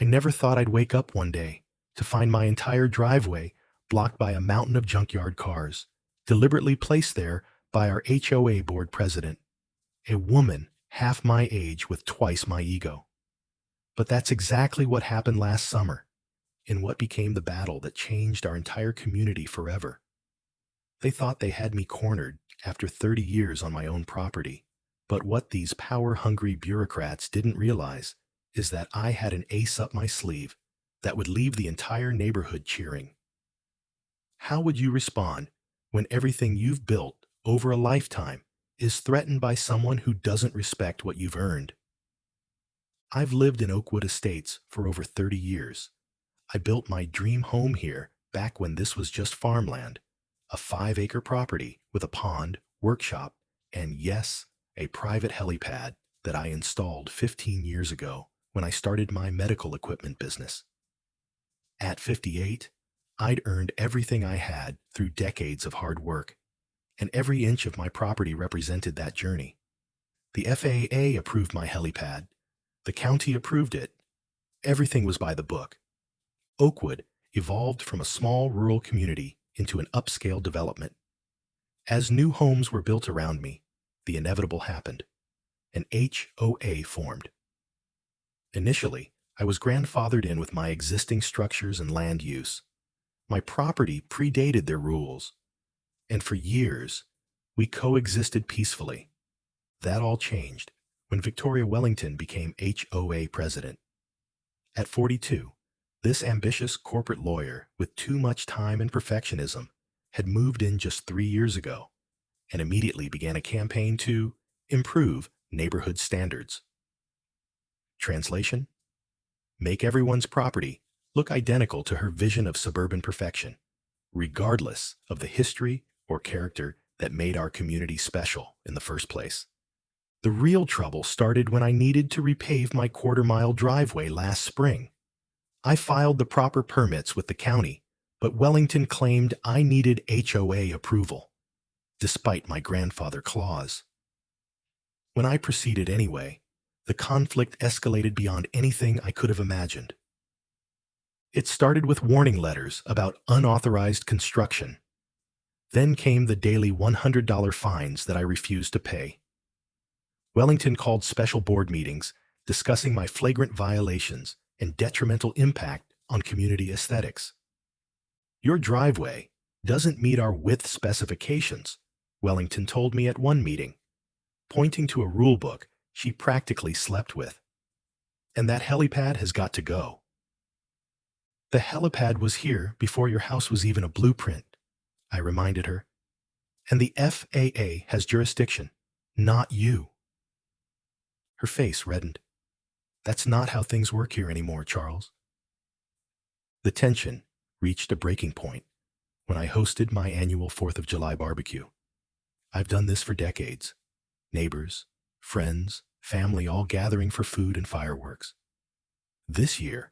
I never thought I'd wake up one day to find my entire driveway blocked by a mountain of junkyard cars, deliberately placed there by our HOA board president, a woman half my age with twice my ego. But that's exactly what happened last summer, in what became the battle that changed our entire community forever. They thought they had me cornered after 30 years on my own property, but what these power-hungry bureaucrats didn't realize is that I had an ace up my sleeve that would leave the entire neighborhood cheering. How would you respond when everything you've built over a lifetime is threatened by someone who doesn't respect what you've earned? I've lived in Oakwood Estates for over 30 years. I built my dream home here back when this was just farmland, a 5-acre property with a pond, workshop, and yes, a private helipad that I installed 15 years ago when I started my medical equipment business. At 58, I'd earned everything I had through decades of hard work, and every inch of my property represented that journey. The FAA approved my helipad. The county approved it. Everything was by the book. Oakwood evolved from a small rural community into an upscale development. As new homes were built around me, the inevitable happened. An HOA formed. Initially, I was grandfathered in with my existing structures and land use. My property predated their rules, and for years, we coexisted peacefully. That all changed when Victoria Wellington became HOA president. At 42, this ambitious corporate lawyer with too much time and perfectionism had moved in just 3 years ago and immediately began a campaign to improve neighborhood standards. Translation: make everyone's property look identical to her vision of suburban perfection, regardless of the history or character that made our community special in the first place. The real trouble started when I needed to repave my quarter-mile driveway last spring. I filed the proper permits with the county, but Wellington claimed I needed HOA approval, despite my grandfather clause. When I proceeded anyway, the conflict escalated beyond anything I could have imagined. It started with warning letters about unauthorized construction. Then came the daily $100 fines that I refused to pay. Wellington called special board meetings discussing my flagrant violations and detrimental impact on community aesthetics. Your driveway doesn't meet our width specifications, Wellington told me at one meeting, pointing to a rule book she practically slept with. And that helipad has got to go. The helipad was here before your house was even a blueprint, I reminded her. And the FAA has jurisdiction, not you. Her face reddened. That's not how things work here anymore, Charles. The tension reached a breaking point when I hosted my annual 4th of July barbecue. I've done this for decades. Neighbors, friends, family all gathering for food and fireworks. This year,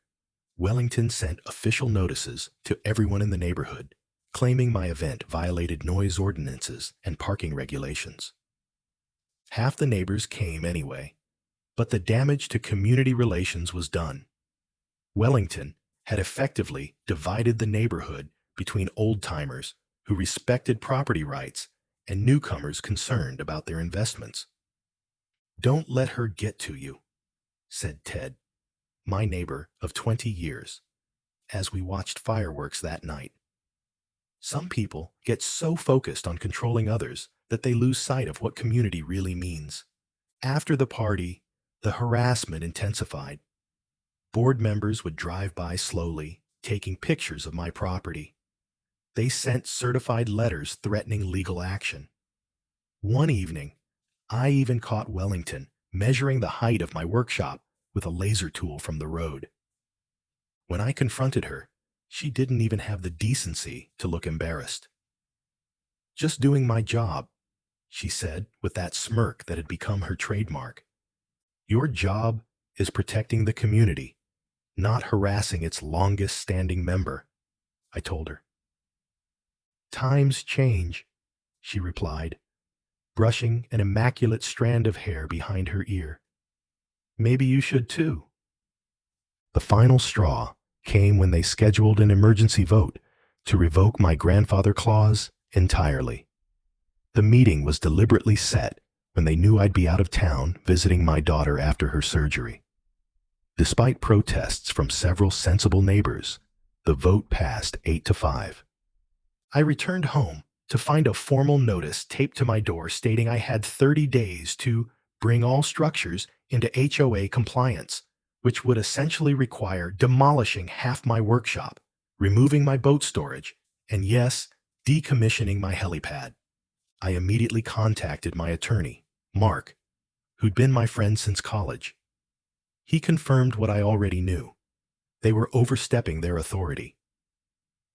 Wellington sent official notices to everyone in the neighborhood, claiming my event violated noise ordinances and parking regulations. Half the neighbors came anyway, but the damage to community relations was done. Wellington had effectively divided the neighborhood between old-timers who respected property rights and newcomers concerned about their investments. "Don't let her get to you," said Ted, my neighbor of 20 years, as we watched fireworks that night. Some people get so focused on controlling others that they lose sight of what community really means. After the party, the harassment intensified. Board members would drive by slowly, taking pictures of my property. They sent certified letters threatening legal action. One evening, I even caught Wellington measuring the height of my workshop with a laser tool from the road. When I confronted her, she didn't even have the decency to look embarrassed. "Just doing my job," she said with that smirk that had become her trademark. "Your job is protecting the community, not harassing its longest-standing member," I told her. "Times change," she replied, brushing an immaculate strand of hair behind her ear. "Maybe you should too." The final straw came when they scheduled an emergency vote to revoke my grandfather clause entirely. The meeting was deliberately set when they knew I'd be out of town visiting my daughter after her surgery. Despite protests from several sensible neighbors, the vote passed 8-5. I returned home to find a formal notice taped to my door stating I had 30 days to bring all structures into HOA compliance, which would essentially require demolishing half my workshop, removing my boat storage, and yes, decommissioning my helipad. I immediately contacted my attorney, Mark, who'd been my friend since college. He confirmed what I already knew. They were overstepping their authority.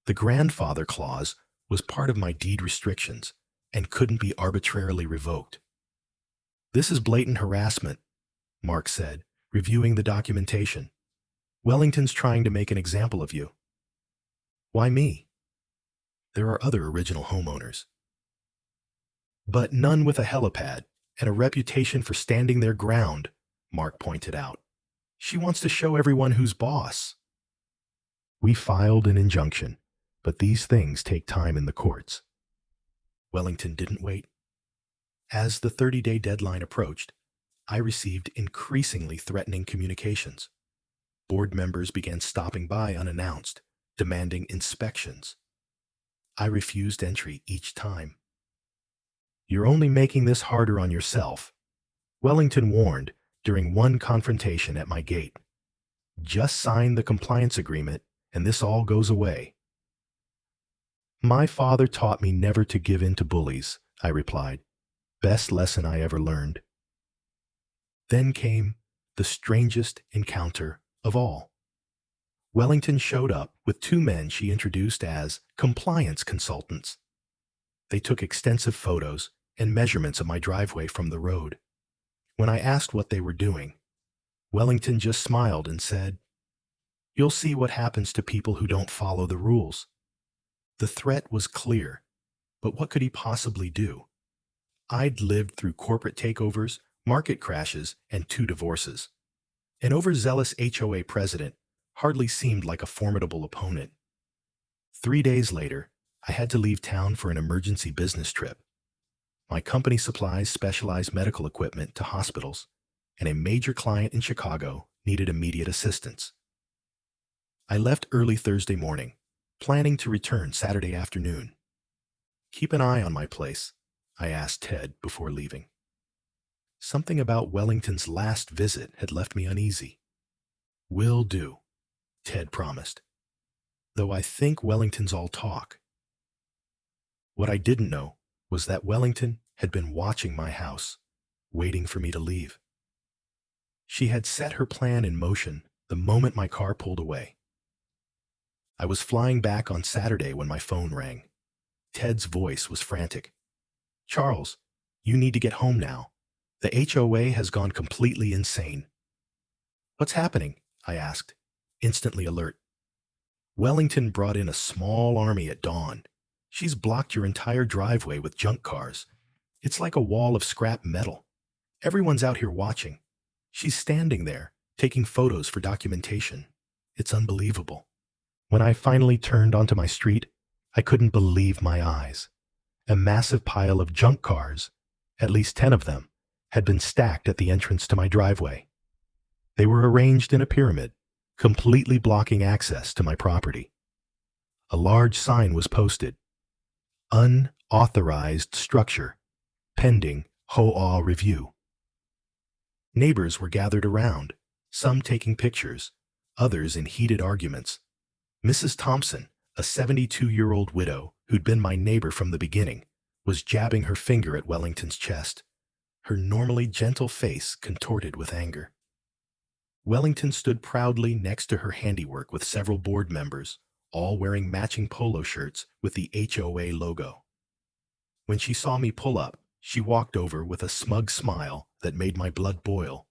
The grandfather clause was part of my deed restrictions and couldn't be arbitrarily revoked. "This is blatant harassment," Mark said, reviewing the documentation. "Wellington's trying to make an example of you." "Why me? There are other original homeowners." "But none with a helipad and a reputation for standing their ground," Mark pointed out. "She wants to show everyone who's boss." We filed an injunction, but these things take time in the courts. Wellington didn't wait. As the 30-day deadline approached, I received increasingly threatening communications. Board members began stopping by unannounced, demanding inspections. I refused entry each time. "You're only making this harder on yourself," Wellington warned during one confrontation at my gate. "Just sign the compliance agreement and this all goes away." "My father taught me never to give in to bullies," I replied. "Best lesson I ever learned." Then came the strangest encounter of all. Wellington showed up with two men she introduced as compliance consultants. They took extensive photos and measurements of my driveway from the road. When I asked what they were doing, Wellington just smiled and said, "You'll see what happens to people who don't follow the rules." The threat was clear, but what could he possibly do? I'd lived through corporate takeovers, market crashes, and 2 divorces. An overzealous HOA president hardly seemed like a formidable opponent. 3 days later, I had to leave town for an emergency business trip. My company supplies specialized medical equipment to hospitals, and a major client in Chicago needed immediate assistance. I left early Thursday morning, planning to return Saturday afternoon. "Keep an eye on my place," I asked Ted before leaving. Something about Wellington's last visit had left me uneasy. "Will do," Ted promised, though I think Wellington's all talk. What I didn't know was that Wellington had been watching my house, waiting for me to leave. She had set her plan in motion the moment my car pulled away. I was flying back on Saturday when my phone rang. Ted's voice was frantic. "Charles, you need to get home now. The HOA has gone completely insane." "What's happening?" I asked, instantly alert. "Wellington brought in a small army at dawn. She's blocked your entire driveway with junk cars. It's like a wall of scrap metal. Everyone's out here watching. She's standing there, taking photos for documentation. It's unbelievable." When I finally turned onto my street, I couldn't believe my eyes. A massive pile of junk cars, at least 10 of them, had been stacked at the entrance to my driveway. They were arranged in a pyramid, completely blocking access to my property. A large sign was posted: "Unauthorized structure, pending HOA review." Neighbors were gathered around, some taking pictures, others in heated arguments. Mrs. Thompson, a 72-year-old widow who'd been my neighbor from the beginning, was jabbing her finger at Wellington's chest, her normally gentle face contorted with anger. Wellington stood proudly next to her handiwork with several board members, all wearing matching polo shirts with the HOA logo. When she saw me pull up, she walked over with a smug smile that made my blood boil.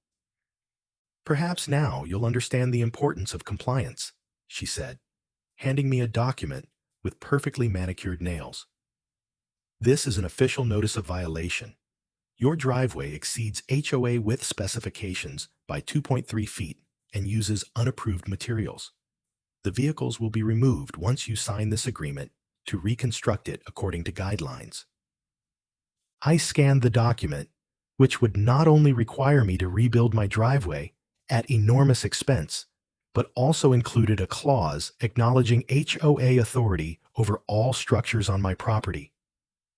"Perhaps now you'll understand the importance of compliance," she said, handing me a document with perfectly manicured nails. "This is an official notice of violation. Your driveway exceeds HOA width specifications by 2.3 feet and uses unapproved materials. The vehicles will be removed once you sign this agreement to reconstruct it according to guidelines. I scanned the document, which would not only require me to rebuild my driveway at enormous expense, but also included a clause acknowledging HOA authority over all structures on my property,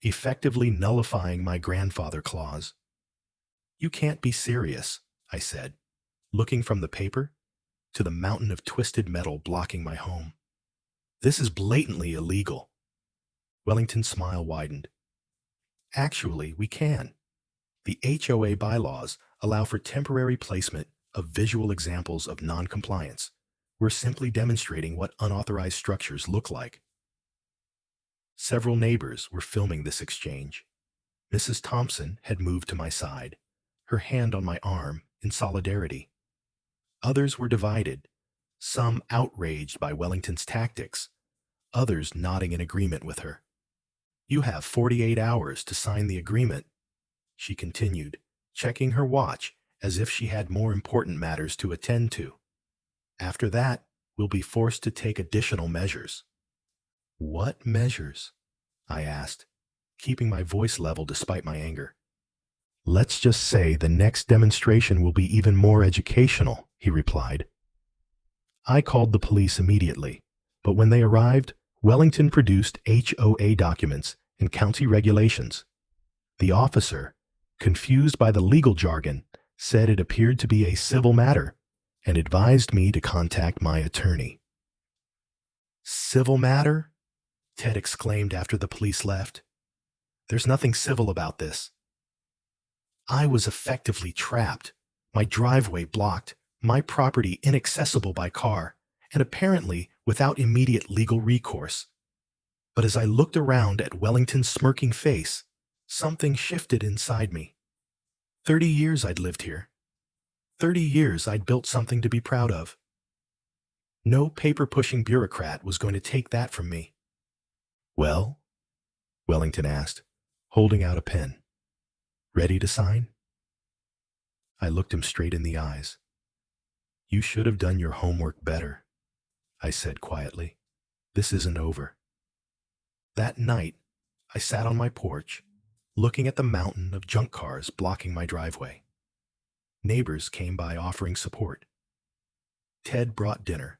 effectively nullifying my grandfather clause. "You can't be serious," I said, looking from the paper to the mountain of twisted metal blocking my home. "This is blatantly illegal." Wellington's smile widened. "Actually, we can. The HOA bylaws allow for temporary placement of visual examples of non-compliance. We're simply demonstrating what unauthorized structures look like." Several neighbors were filming this exchange. Mrs. Thompson had moved to my side, her hand on my arm in solidarity. Others were divided, some outraged by Wellington's tactics, others nodding in agreement with her. "You have 48 hours to sign the agreement," she continued, checking her watch as if she had more important matters to attend to. "After that, we'll be forced to take additional measures." "What measures?" I asked, keeping my voice level despite my anger. "Let's just say the next demonstration will be even more educational," he replied. I called the police immediately, but when they arrived, Wellington produced HOA documents and county regulations. The officer, confused by the legal jargon, said it appeared to be a civil matter and advised me to contact my attorney. "Civil matter?" Ted exclaimed after the police left. "There's nothing civil about this." I was effectively trapped, my driveway blocked, my property inaccessible by car, and apparently without immediate legal recourse. But as I looked around at Wellington's smirking face, something shifted inside me. 30 years I'd lived here. 30 years I'd built something to be proud of. No paper-pushing bureaucrat was going to take that from me. "Well?" Wellington asked, holding out a pen. "Ready to sign?" I looked him straight in the eyes. "You should have done your homework better," I said quietly. "This isn't over." That night, I sat on my porch, looking at the mountain of junk cars blocking my driveway. Neighbors came by offering support. Ted brought dinner.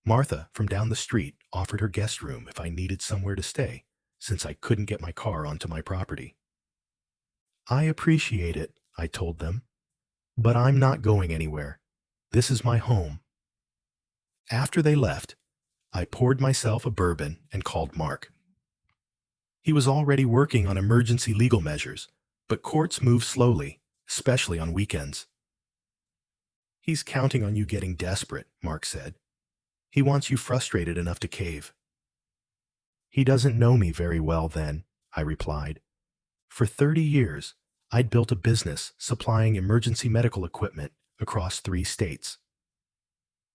Martha from down the street offered her guest room if I needed somewhere to stay, since I couldn't get my car onto my property. "I appreciate it," I told them, "but I'm not going anywhere. This is my home." After they left, I poured myself a bourbon and called Mark. He was already working on emergency legal measures, but courts move slowly, especially on weekends. "He's counting on you getting desperate," Mark said. "He wants you frustrated enough to cave." "He doesn't know me very well then," I replied. For 30 years, I'd built a business supplying emergency medical equipment across 3 states.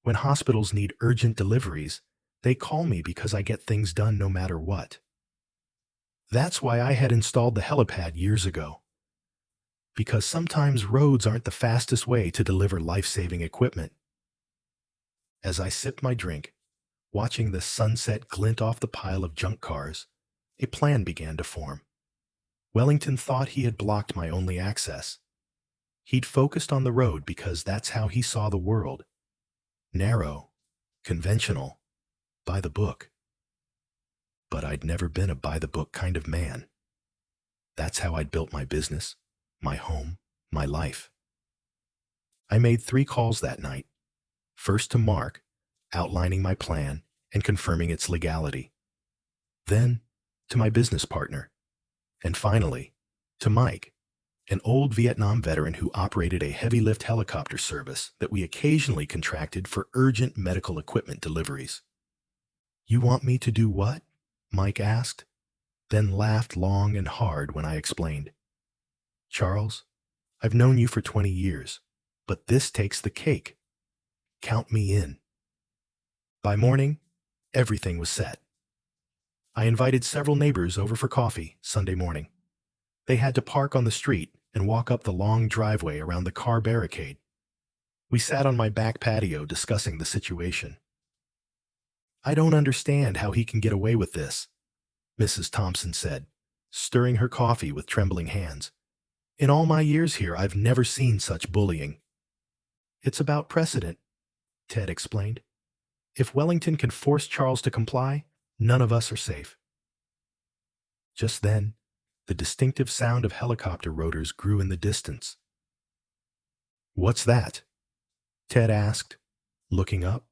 When hospitals need urgent deliveries, they call me because I get things done no matter what. That's why I had installed the Helipad years ago. Because sometimes roads aren't the fastest way to deliver life-saving equipment. As I sipped my drink, watching the sunset glint off the pile of junk cars, a plan began to form. Wellington thought he had blocked my only access. He'd focused on the road because that's how he saw the world. Narrow, conventional, by the book. But I'd never been a by-the-book kind of man. That's how I'd built my business, my home, my life. I made 3 calls that night. First to Mark, outlining my plan and confirming its legality. Then to my business partner. And finally, to Mike, an old Vietnam veteran who operated a heavy-lift helicopter service that we occasionally contracted for urgent medical equipment deliveries. "You want me to do what?" Mike asked, then laughed long and hard when I explained. "Charles, I've known you for 20 years, but this takes the cake. Count me in." By morning, everything was set. I invited several neighbors over for coffee Sunday morning. They had to park on the street and walk up the long driveway around the car barricade. We sat on my back patio discussing the situation. "I don't understand how he can get away with this," Mrs. Thompson said, stirring her coffee with trembling hands. "In all my years here, I've never seen such bullying." "It's about precedent," Ted explained. "If Wellington can force Charles to comply, none of us are safe." Just then, the distinctive sound of helicopter rotors grew in the distance. "What's that?" Ted asked, looking up.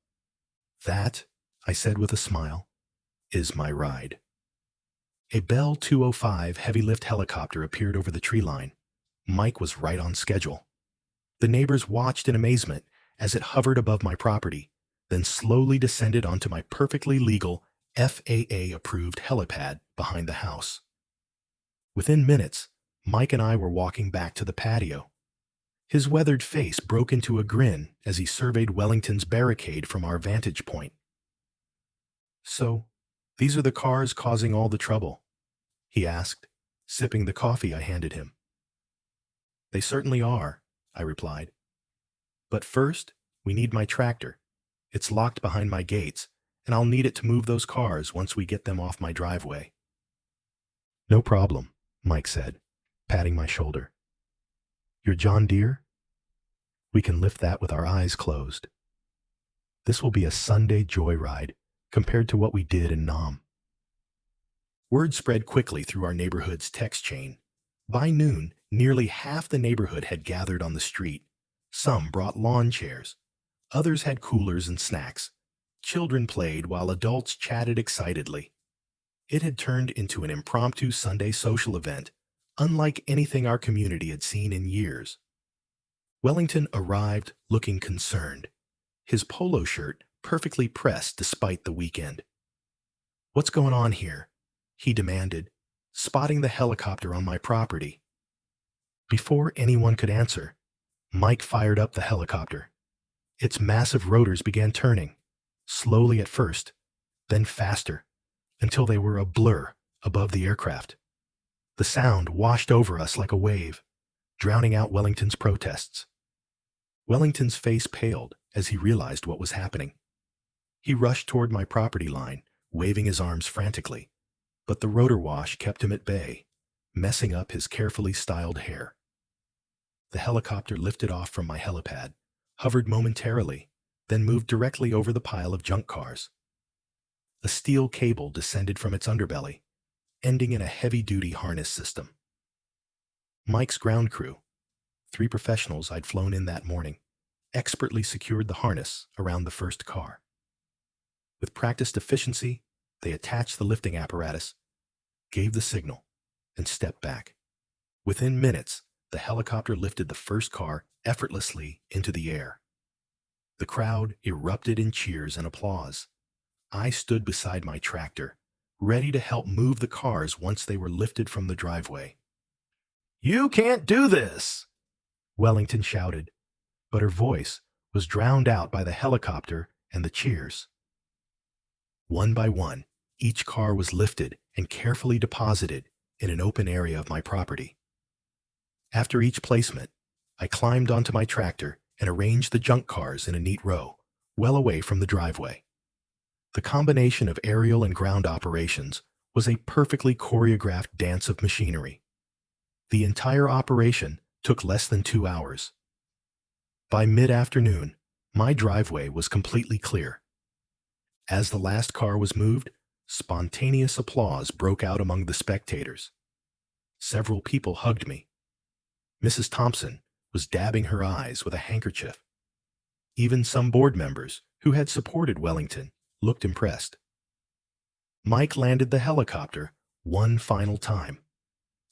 "That," I said with a smile, "is my ride." A Bell 205 heavy-lift helicopter appeared over the tree line. Mike was right on schedule. The neighbors watched in amazement as it hovered above my property, then slowly descended onto my perfectly legal FAA-approved helipad behind the house. Within minutes, Mike and I were walking back to the patio. His weathered face broke into a grin as he surveyed Wellington's barricade from our vantage point. "So, these are the cars causing all the trouble?" he asked, sipping the coffee I handed him. "They certainly are," I replied. "But first, we need my tractor. It's locked behind my gates, and I'll need it to move those cars once we get them off my driveway." "No problem," Mike said, patting my shoulder. "Your John Deere? We can lift that with our eyes closed. This will be a Sunday joyride compared to what we did in Nam." Word spread quickly through our neighborhood's text chain. By noon, nearly half the neighborhood had gathered on the street. Some brought lawn chairs. Others had coolers and snacks. Children played while adults chatted excitedly. It had turned into an impromptu Sunday social event, unlike anything our community had seen in years. Wellington arrived looking concerned, his polo shirt perfectly pressed despite the weekend. "What's going on here?" he demanded, spotting the helicopter on my property. Before anyone could answer, Mike fired up the helicopter. Its massive rotors began turning, slowly at first, then faster, until they were a blur above the aircraft. The sound washed over us like a wave, drowning out Wellington's protests. Wellington's face paled as he realized what was happening. He rushed toward my property line, waving his arms frantically, but the rotor wash kept him at bay, messing up his carefully styled hair. The helicopter lifted off from my helipad, hovered momentarily, then moved directly over the pile of junk cars. A steel cable descended from its underbelly, ending in a heavy-duty harness system. Mike's ground crew, 3 professionals I'd flown in that morning, expertly secured the harness around the first car. With practiced efficiency, they attached the lifting apparatus, gave the signal, and stepped back. Within minutes, the helicopter lifted the first car effortlessly into the air. The crowd erupted in cheers and applause. I stood beside my tractor, ready to help move the cars once they were lifted from the driveway. "You can't do this!" Wellington shouted, but her voice was drowned out by the helicopter and the cheers. One by one, each car was lifted and carefully deposited in an open area of my property. After each placement, I climbed onto my tractor and arranged the junk cars in a neat row, well away from the driveway. The combination of aerial and ground operations was a perfectly choreographed dance of machinery. The entire operation took less than 2 hours. By mid-afternoon, my driveway was completely clear. As the last car was moved, spontaneous applause broke out among the spectators. Several people hugged me. Mrs. Thompson was dabbing her eyes with a handkerchief. Even some board members who had supported Wellington looked impressed. Mike landed the helicopter one final time.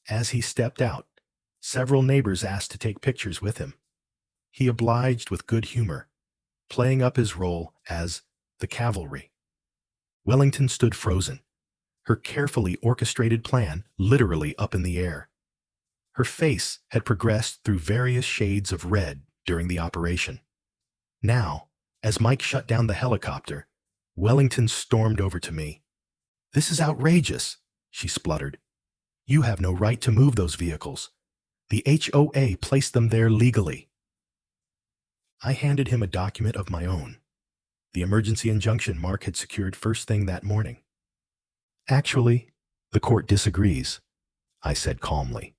As he stepped out, several neighbors asked to take pictures with him. He obliged with good humor, playing up his role as the cavalry. Wellington stood frozen, her carefully orchestrated plan literally up in the air. Her face had progressed through various shades of red during the operation. Now, as Mike shut down the helicopter, Wellington stormed over to me. "This is outrageous," she spluttered. "You have no right to move those vehicles. The HOA placed them there legally." I handed him a document of my own, the emergency injunction Mark had secured first thing that morning. Actually, the court disagrees, I said calmly.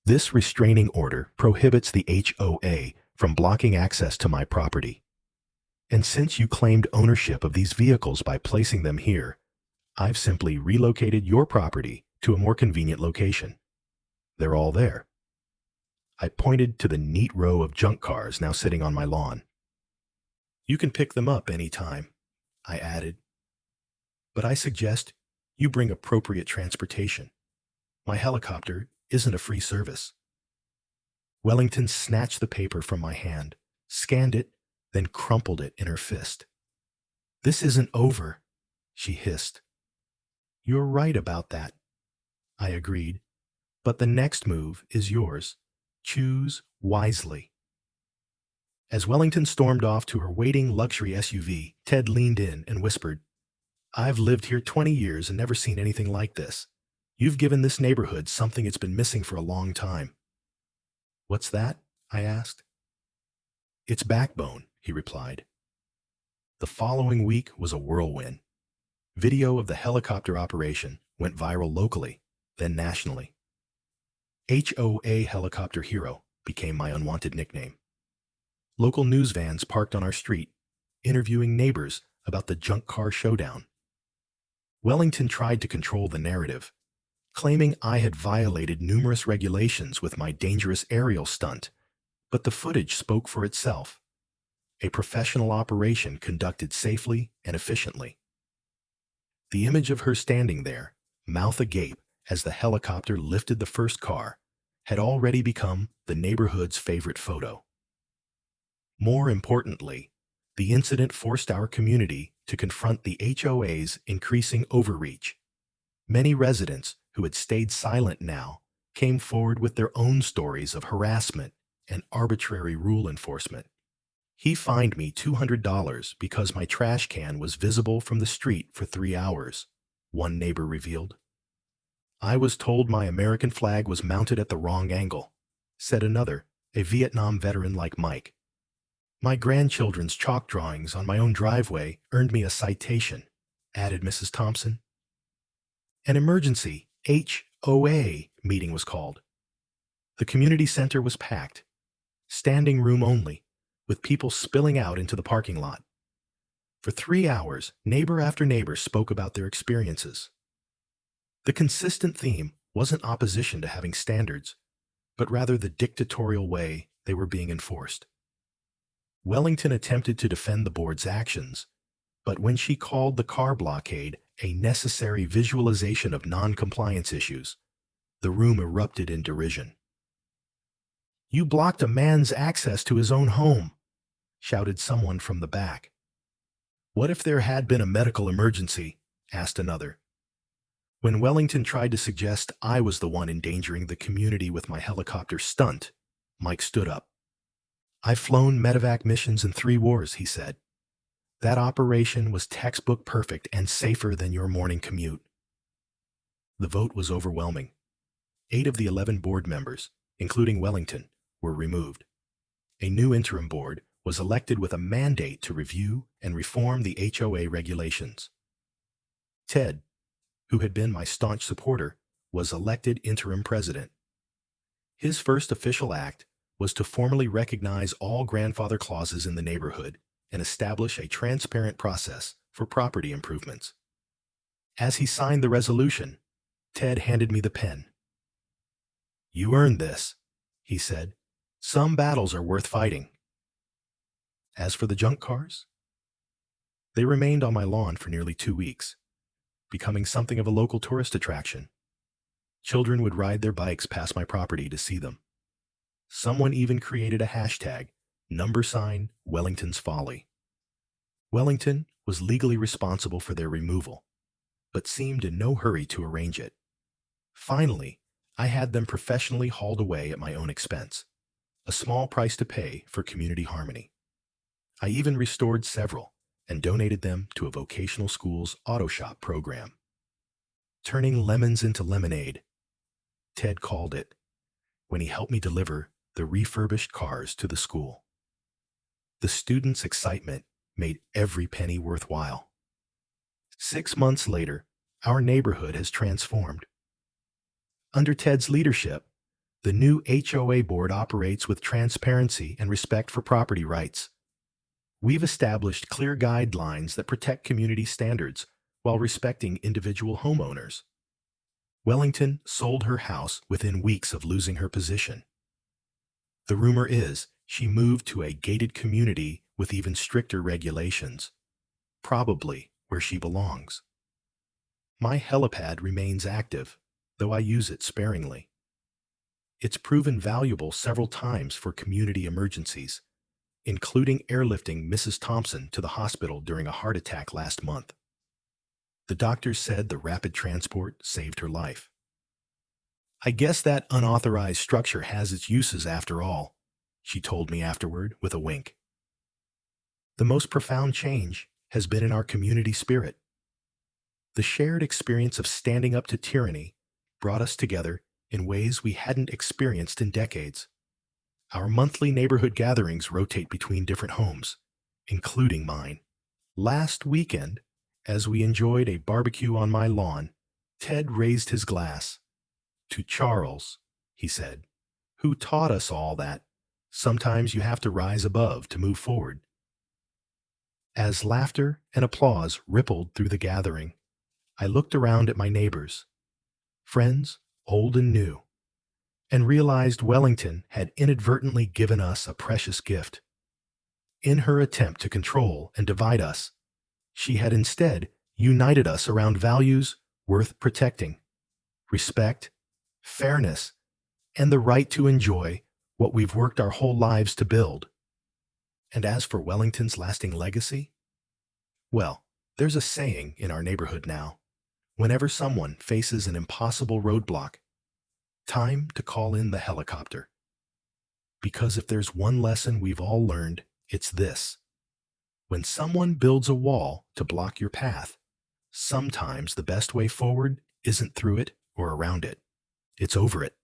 This restraining order prohibits the HOA from blocking access to my property. And since you claimed ownership of these vehicles by placing them here, I've simply relocated your property to a more convenient location. They're all there. I pointed to the neat row of junk cars now sitting on my lawn. You can pick them up any time, I added. But I suggest you bring appropriate transportation. My helicopter isn't a free service. Wellington snatched the paper from my hand, scanned it, then crumpled it in her fist. This isn't over, she hissed. You're right about that, I agreed. But the next move is yours. Choose wisely. As Wellington stormed off to her waiting luxury SUV, Ted leaned in and whispered, I've lived here 20 years and never seen anything like this. You've given this neighborhood something it's been missing for a long time. What's that? I asked. It's backbone, he replied. The following week was a whirlwind. Video of the helicopter operation went viral locally, then nationally. HOA Helicopter Hero became my unwanted nickname. Local news vans parked on our street, interviewing neighbors about the junk car showdown. Wellington tried to control the narrative, claiming I had violated numerous regulations with my dangerous aerial stunt, but the footage spoke for itself. A professional operation conducted safely and efficiently. The image of her standing there, mouth agape, as the helicopter lifted the first car, had already become the neighborhood's favorite photo. More importantly, the incident forced our community to confront the HOA's increasing overreach. Many residents who had stayed silent now came forward with their own stories of harassment and arbitrary rule enforcement. He fined me $200 because my trash can was visible from the street for 3 hours, one neighbor revealed. I was told my American flag was mounted at the wrong angle, said another, a Vietnam veteran like Mike. My grandchildren's chalk drawings on my own driveway earned me a citation, added Mrs. Thompson. An emergency HOA meeting was called. The community center was packed, standing room only, with people spilling out into the parking lot. For 3 hours, neighbor after neighbor spoke about their experiences. The consistent theme wasn't opposition to having standards, but rather the dictatorial way they were being enforced. Wellington attempted to defend the board's actions, but when she called the car blockade a necessary visualization of non-compliance issues, the room erupted in derision. You blocked a man's access to his own home, shouted someone from the back. What if there had been a medical emergency? Asked another. When Wellington tried to suggest I was the one endangering the community with my helicopter stunt, Mike stood up. I've flown medevac missions in 3 wars, he said. That operation was textbook perfect and safer than your morning commute. The vote was overwhelming. 8 of the 11 board members, including Wellington, were removed. A new interim board was elected with a mandate to review and reform the HOA regulations. Ted, who had been my staunch supporter, was elected interim president. His first official act was to formally recognize all grandfather clauses in the neighborhood and establish a transparent process for property improvements. As he signed the resolution, Ted handed me the pen. You earned this, he said. Some battles are worth fighting. As for the junk cars, they remained on my lawn for nearly 2 weeks, becoming something of a local tourist attraction. Children would ride their bikes past my property to see them. Someone even created a hashtag, #Wellington's Folly. Wellington was legally responsible for their removal, but seemed in no hurry to arrange it. Finally, I had them professionally hauled away at my own expense, a small price to pay for community harmony. I even restored several and donated them to a vocational school's auto shop program. Turning lemons into lemonade, Ted called it, when he helped me deliver the refurbished cars to the school. The students' excitement made every penny worthwhile. 6 months later, our neighborhood has transformed. Under Ted's leadership, the new HOA board operates with transparency and respect for property rights. We've established clear guidelines that protect community standards while respecting individual homeowners. Wellington sold her house within weeks of losing her position. The rumor is she moved to a gated community with even stricter regulations, probably where she belongs. My helipad remains active, though I use it sparingly. It's proven valuable several times for community emergencies, including airlifting Mrs. Thompson to the hospital during a heart attack last month. The doctors said the rapid transport saved her life. I guess that unauthorized structure has its uses after all, she told me afterward with a wink. The most profound change has been in our community spirit. The shared experience of standing up to tyranny brought us together in ways we hadn't experienced in decades. Our monthly neighborhood gatherings rotate between different homes, including mine. Last weekend, as we enjoyed a barbecue on my lawn, Ted raised his glass. "To Charles," he said, "who taught us all that sometimes you have to rise above to move forward." As laughter and applause rippled through the gathering, I looked around at my neighbors, friends, old and new, and realized Wellington had inadvertently given us a precious gift. In her attempt to control and divide us, she had instead united us around values worth protecting: respect, fairness, and the right to enjoy what we've worked our whole lives to build. And as for Wellington's lasting legacy, well, there's a saying in our neighborhood now: whenever someone faces an impossible roadblock, time to call in the helicopter. Because if there's one lesson we've all learned, it's this: when someone builds a wall to block your path, sometimes the best way forward isn't through it or around it. It's over it.